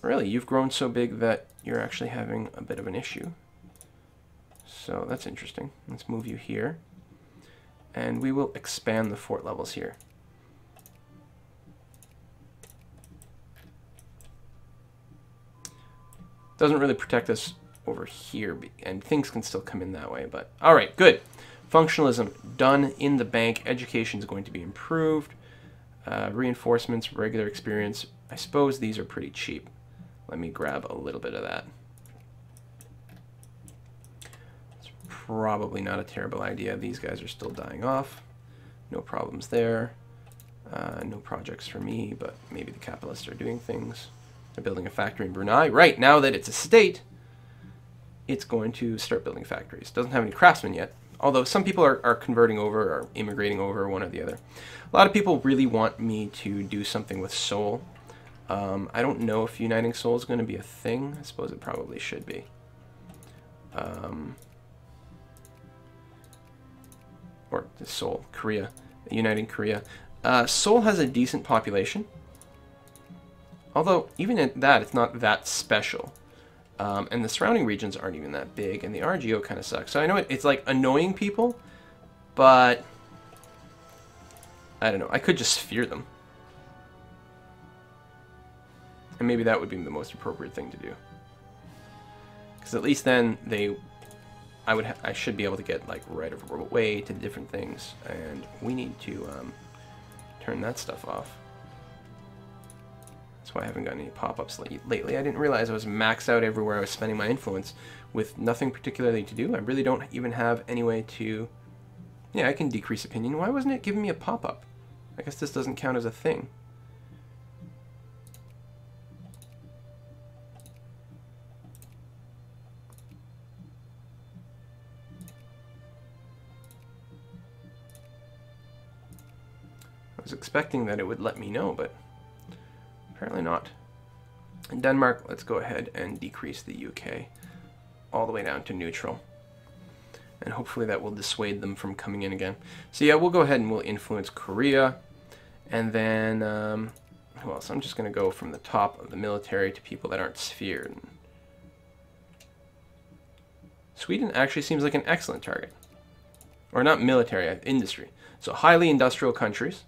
Really, you've grown so big that you're actually having a bit of an issue. So that's interesting. Let's move you here. And we will expand the fort levels here. Doesn't really protect us over here, and things can still come in that way. But all right, good. Functionalism done in the bank. Education is going to be improved. Reinforcements, regular experience. I suppose these are pretty cheap. Let me grab a little bit of that. It's probably not a terrible idea. These guys are still dying off. No problems there. No projects for me, but maybe the capitalists are doing things. They're building a factory in Brunei. Right, now that it's a state, it's going to start building factories. Doesn't have any craftsmen yet, although some people are converting over or immigrating over, one or the other. A lot of people really want me to do something with Seoul. I don't know if uniting Seoul is going to be a thing. I suppose it probably should be. Or Seoul, Korea, uniting Korea. Seoul has a decent population. Although, even at that, it's not that special. And the surrounding regions aren't even that big, and the RGO kind of sucks. So I know it's like annoying people, but I don't know. I could just fear them. And maybe that would be the most appropriate thing to do. Because at least then I should be able to get like right of way to different things, and we need to turn that stuff off. That's why I haven't gotten any pop-ups lately. I didn't realize I was maxed out everywhere I was spending my influence with nothing particularly to do. I really don't even have any way to... Yeah, I can decrease opinion. Why wasn't it giving me a pop-up? I guess this doesn't count as a thing. I was expecting that it would let me know, but apparently not. In Denmark, let's go ahead and decrease the UK all the way down to neutral. And hopefully that will dissuade them from coming in again. So yeah, we'll go ahead and we'll influence Korea. And then, who else? I'm just going to go from the top of the military to people that aren't sphered. Sweden actually seems like an excellent target. Or not military, industry. So highly industrial countries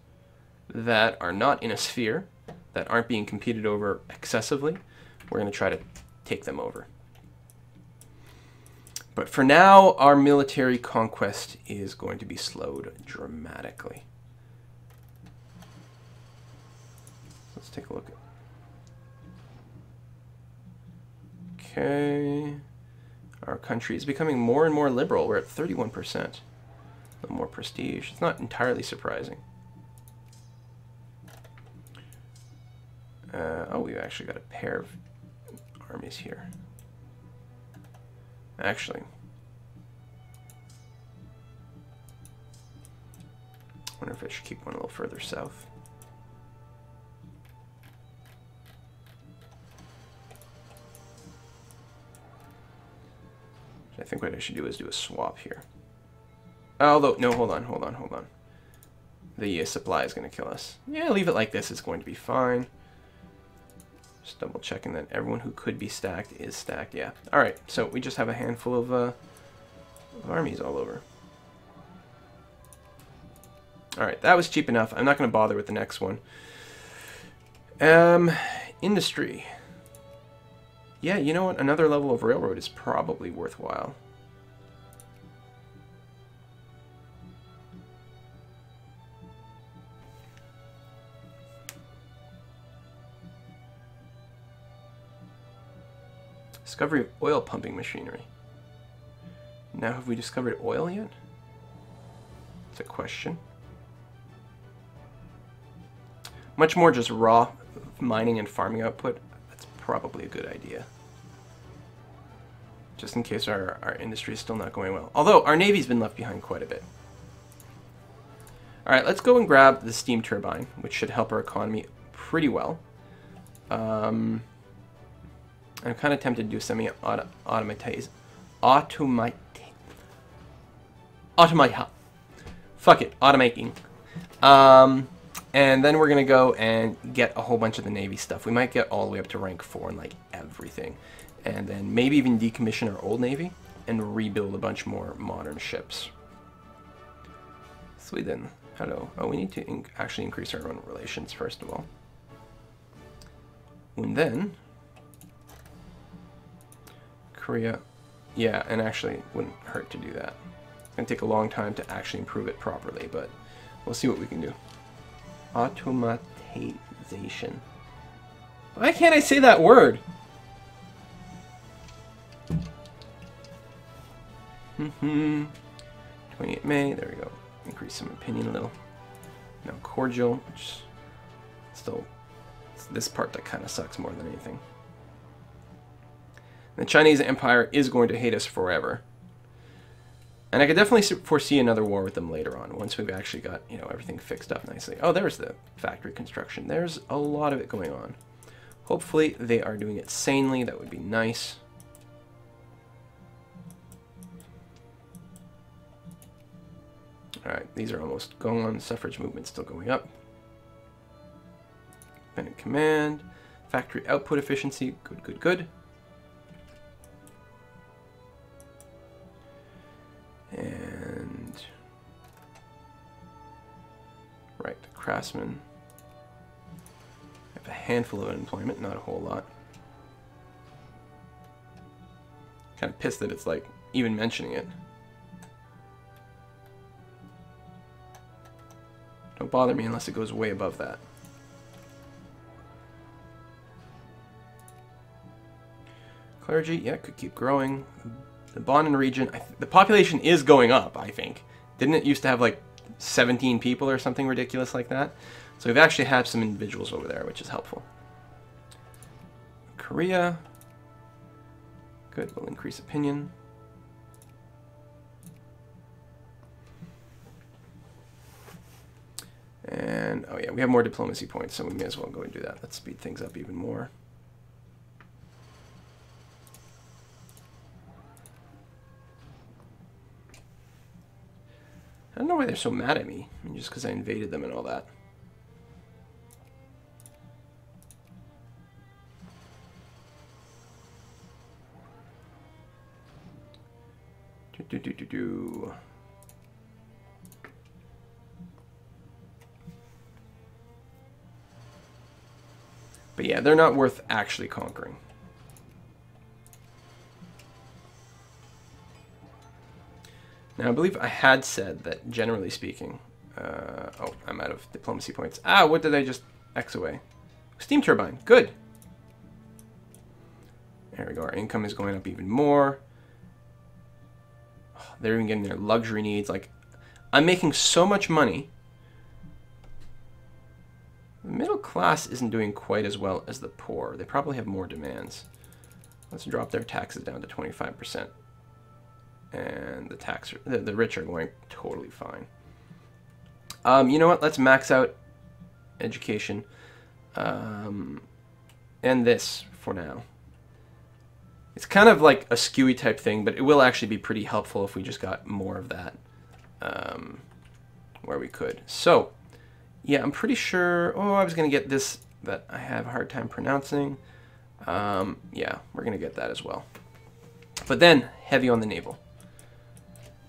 that are not in a sphere, that aren't being competed over excessively, we're going to try to take them over. But for now, our military conquest is going to be slowed dramatically. Let's take a look. Okay. Our country is becoming more and more liberal. We're at 31%. A little more prestige. It's not entirely surprising. Oh, we've actually got a pair of armies here. Actually, I wonder if I should keep one a little further south. I think what I should do is do a swap here. Although, no, hold on. The supply is going to kill us. Yeah, leave it like this. It's going to be fine. Just double checking that everyone who could be stacked is stacked. Yeah. All right. So we just have a handful of armies all over. All right. That was cheap enough. I'm not going to bother with the next one. Industry. Yeah, you know what? Another level of railroad is probably worthwhile. Discovery of oil pumping machinery. Now, have we discovered oil yet? It's a question. Much more just raw mining and farming output. That's probably a good idea. Just in case our industry is still not going well. Although, our Navy's been left behind quite a bit. Alright, let's go and grab the steam turbine, which should help our economy pretty well. I'm kind of tempted to do semi-automatize. Fuck it, automating. And then we're going to go and get a whole bunch of the Navy stuff. We might get all the way up to rank 4 in like everything. And then maybe even decommission our old Navy and rebuild a bunch more modern ships. Sweden. Hello. Oh, we need to actually increase our own relations first of all. And then Korea. Yeah, and actually wouldn't hurt to do that. It's going to take a long time to actually improve it properly, but we'll see what we can do. Automatization. Why can't I say that word? 28 May, there we go. Increase some opinion a little. Now cordial, which still, it's this part that kind of sucks more than anything. The Chinese Empire is going to hate us forever. And I could definitely foresee another war with them later on, once we've actually got, you know, everything fixed up nicely. Oh, there's the factory construction. There's a lot of it going on. Hopefully they are doing it sanely. That would be nice. Alright, these are almost gone. Suffrage movement still going up. Independent command. Factory output efficiency. Good, good, good. And right, the craftsmen. I have a handful of unemployment, not a whole lot. Kind of pissed that it's like even mentioning it. Don't bother me unless it goes way above that. Clergy, yeah, could keep growing. The Bonan region, the population is going up, I think. Didn't it used to have like 17 people or something ridiculous like that? So we've actually had some individuals over there, which is helpful. Korea. Good, we'll increase opinion. And, oh yeah, we have more diplomacy points, so we may as well go and do that. Let's speed things up even more. I don't know why they're so mad at me. I mean, just because I invaded them and all that. But yeah, they're not worth actually conquering. Now, I believe I had said that, generally speaking... oh, I'm out of diplomacy points. Ah, what did I just X away? Steam turbine. Good. There we go. Our income is going up even more. Oh, they're even getting their luxury needs. Like, I'm making so much money. The middle class isn't doing quite as well as the poor. They probably have more demands. Let's drop their taxes down to 25%. And the rich are going totally fine. You know what? Let's max out education. And this for now. It's kind of like a skewy type thing, but it will actually be pretty helpful if we just got more of that where we could. So, yeah, I'm pretty sure... Oh, I was going to get this that I have a hard time pronouncing. Yeah, we're going to get that as well. But then, heavy on the naval.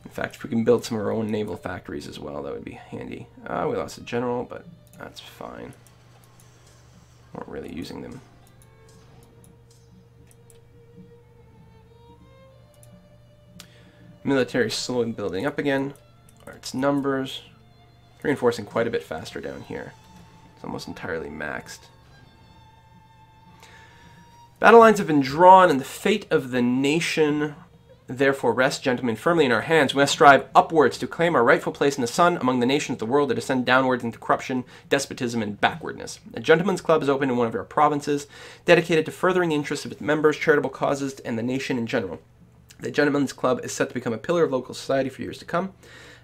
In fact, if we can build some of our own naval factories as well, that would be handy. We lost a general, but that's fine. We're not really using them. Military slowly building up again. Are its numbers. Reinforcing quite a bit faster down here. It's almost entirely maxed. Battle lines have been drawn, and the fate of the nation therefore rests, gentlemen, firmly in our hands. We must strive upwards to claim our rightful place in the sun among the nations of the world that descend downwards into corruption, despotism, and backwardness. A gentleman's club is open in one of our provinces, dedicated to furthering the interests of its members, charitable causes, and the nation in general. The gentleman's club is set to become a pillar of local society for years to come.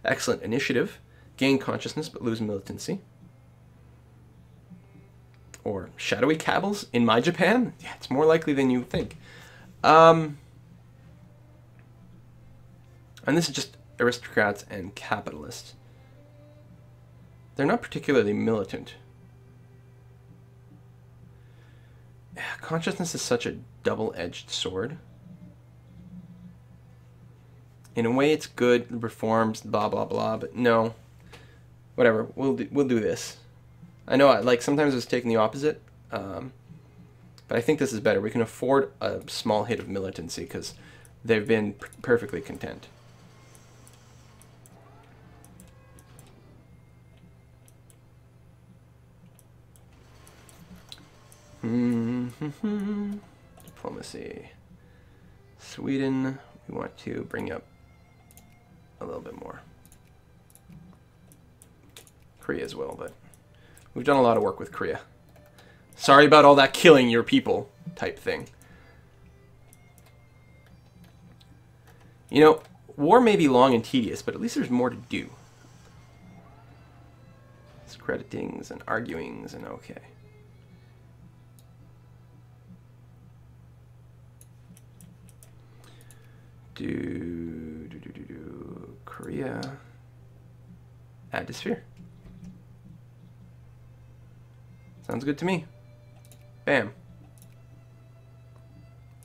Excellent initiative. Gain consciousness, but lose militancy. Or shadowy cabals in my Japan? Yeah, it's more likely than you think. And this is just aristocrats and capitalists. they're not particularly militant. Consciousness is such a double-edged sword. In a way, it's good, reforms, blah blah blah. But no, whatever. We'll do this. I know, like sometimes it's taking the opposite, but I think this is better. We can afford a small hit of militancy because they've been perfectly content. Diplomacy. Sweden, we want to bring up a little bit more. Korea as well, but we've done a lot of work with Korea. Sorry about all that killing your people type thing. You know, war may be long and tedious, but at least there's more to do. Discreditings and arguings and okay. Korea. Add to sphere. Sounds good to me. Bam.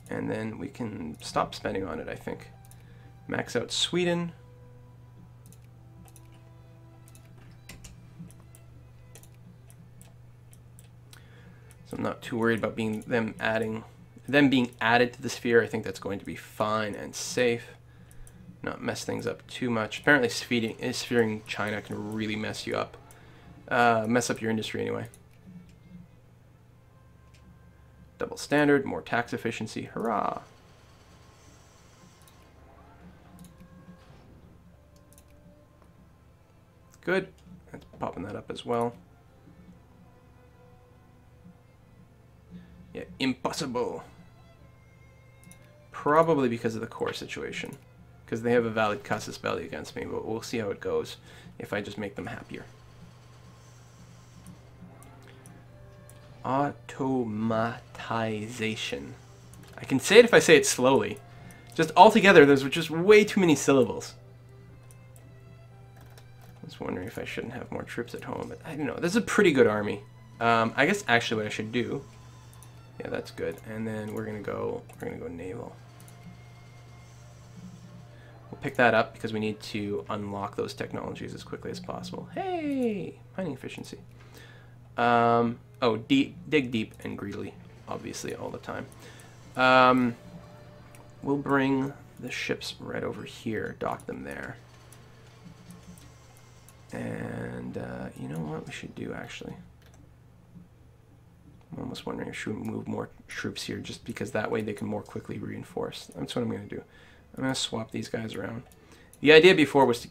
And then we can stop spending on it, I think. Max out Sweden. So I'm not too worried about them being added to the sphere. I think that's going to be fine and safe. Not mess things up too much. Apparently sphering China can really mess you up. Mess up your industry anyway. Double standard, more tax efficiency. Hurrah! Good. That's popping that up as well. Yeah, impossible. Probably because of the core situation. Because they have a valid casus belli against me, but we'll see how it goes if I just make them happier. Automatization. I can say it if I say it slowly. Just altogether, there's just way too many syllables. I was wondering if I shouldn't have more troops at home, but I don't know. This is a pretty good army. I guess actually what I should do. Yeah, that's good. And then we're gonna go naval. We'll pick that up because we need to unlock those technologies as quickly as possible. Hey, mining efficiency. Oh, dig deep and greedily, obviously, all the time. We'll bring the ships right over here, dock them there. And you know what we should do, actually? I'm almost wondering if we should move more troops here, just because that way they can more quickly reinforce. That's what I'm going to do. I'm going to swap these guys around. The idea before was to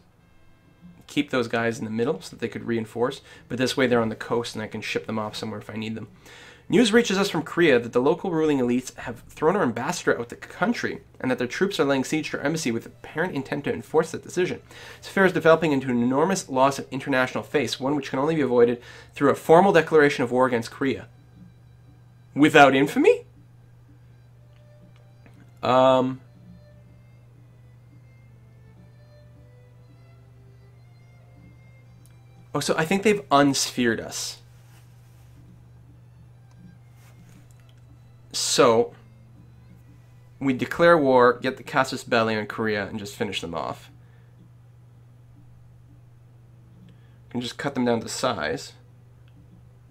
keep those guys in the middle so that they could reinforce, but this way they're on the coast and I can ship them off somewhere if I need them. News reaches us from Korea that the local ruling elites have thrown our ambassador out the country and that their troops are laying siege to our embassy with apparent intent to enforce that decision. This affair is developing into an enormous loss of international face, one which can only be avoided through a formal declaration of war against Korea. Without infamy? Oh, so I think they've unsphered us. So, we declare war, get the casus belli on Korea, and just finish them off. We can just cut them down to size.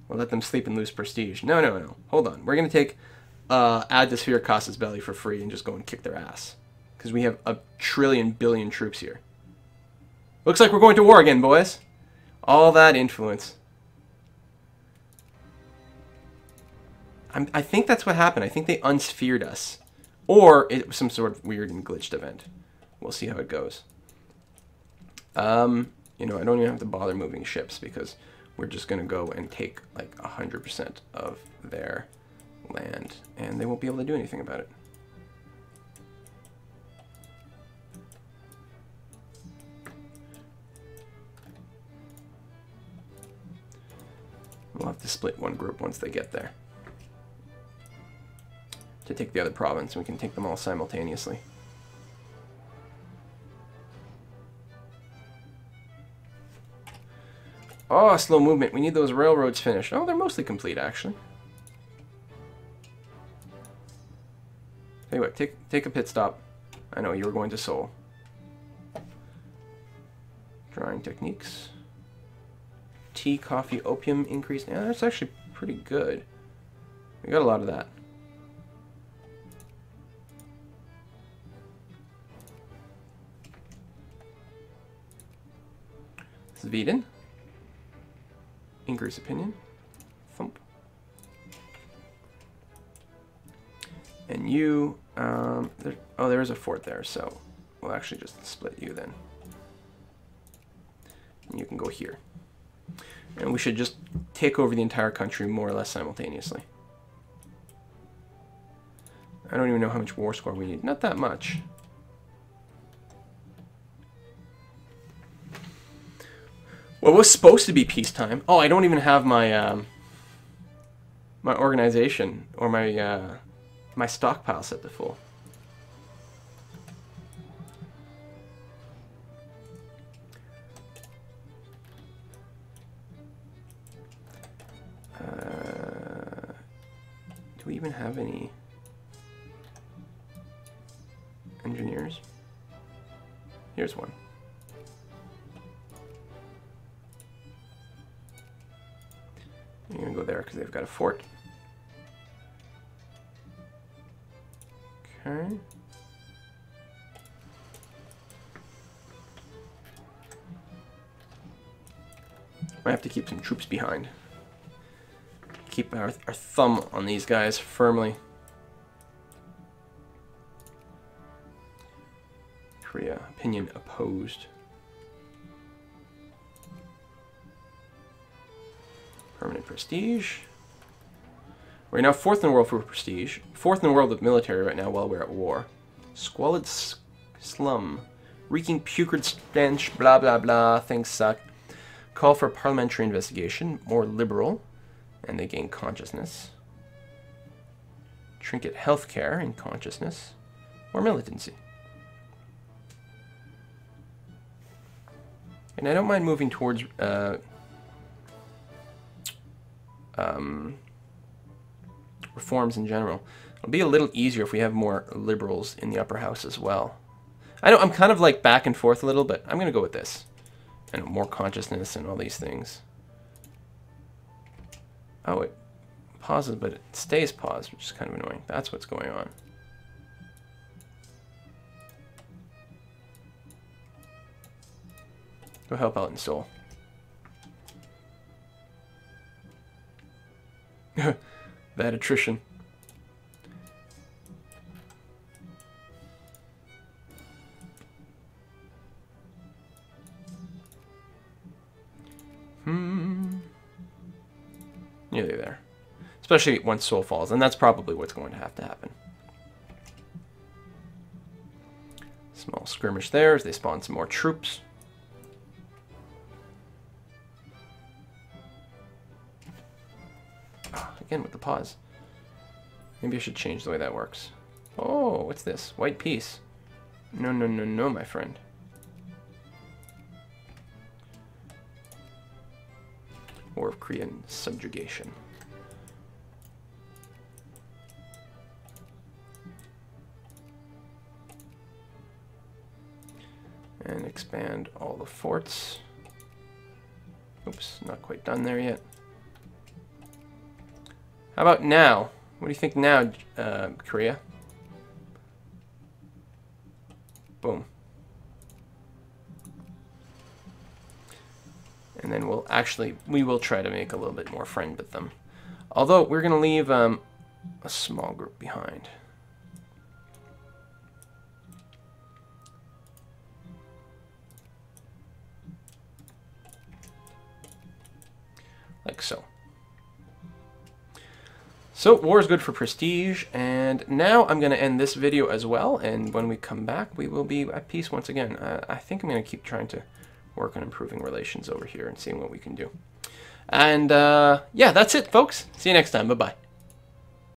Or let them sleep and lose prestige. No, no, no. Hold on. We're going to take add the sphere casus belli for free and just go and kick their ass. Because we have a trillion billion troops here. Looks like we're going to war again, boys. All that influence. I think that's what happened. I think they unsphered us. Or it was some sort of weird and glitched event. We'll see how it goes. You know, I don't even have to bother moving ships because we're just going to go and take like 100% of their land. And they won't be able to do anything about it. We'll have to split one group once they get there. To take the other province, we can take them all simultaneously. Oh, slow movement. We need those railroads finished. Oh, they're mostly complete, actually. Tell you what, take a pit stop. I know, you were going to Seoul. Drying techniques. Tea, coffee, opium increase. Yeah, that's actually pretty good. We got a lot of that. Sweden. Increase opinion. Thump. And you, oh, there is a fort there, so we'll actually just split you then. And you can go here. And we should just take over the entire country more or less simultaneously. I don't even know how much war score we need. Not that much. Well, it was supposed to be peacetime. Oh, I don't even have my my organization or my my stockpile set to full. Do we even have any engineers? Here's one. You're gonna go there because they've got a fort. Okay. Might have to keep some troops behind. Keep our thumb on these guys firmly. Korea, opinion opposed. Permanent prestige. We're now 4th in the world for prestige. 4th in the world with military right now while we're at war. Squalid slum. Reeking putrid stench, blah blah blah, things suck. Call for parliamentary investigation, more liberal, and they gain consciousness. Trinket healthcare and consciousness, or militancy. And I don't mind moving towards reforms in general. It'll be a little easier if we have more liberals in the upper house as well. I know I'm kind of like back and forth a little, but I'm going to go with this. And more consciousness and all these things. Oh, it pauses, but it stays paused, which is kind of annoying. That's what's going on. Go help out in Seoul. Bad attrition. Nearly there. Especially once Seoul falls, and that's probably what's going to happen. Small skirmish there as they spawn some more troops. Again with the pause. Maybe I should change the way that works. Oh, what's this? White peace. No, no, no, no, my friend. War of Korean subjugation. And expand all the forts. Oops, not quite done there yet. How about now? What do you think now, Korea? Boom. And then we will try to make a little bit more friend with them. Although, we're going to leave a small group behind. Like so. So, war is good for prestige, and now I'm going to end this video as well, and when we come back, we will be at peace once again. I think I'm going to keep trying to work on improving relations over here and seeing what we can do. And, yeah, that's it, folks. See you next time. Bye-bye.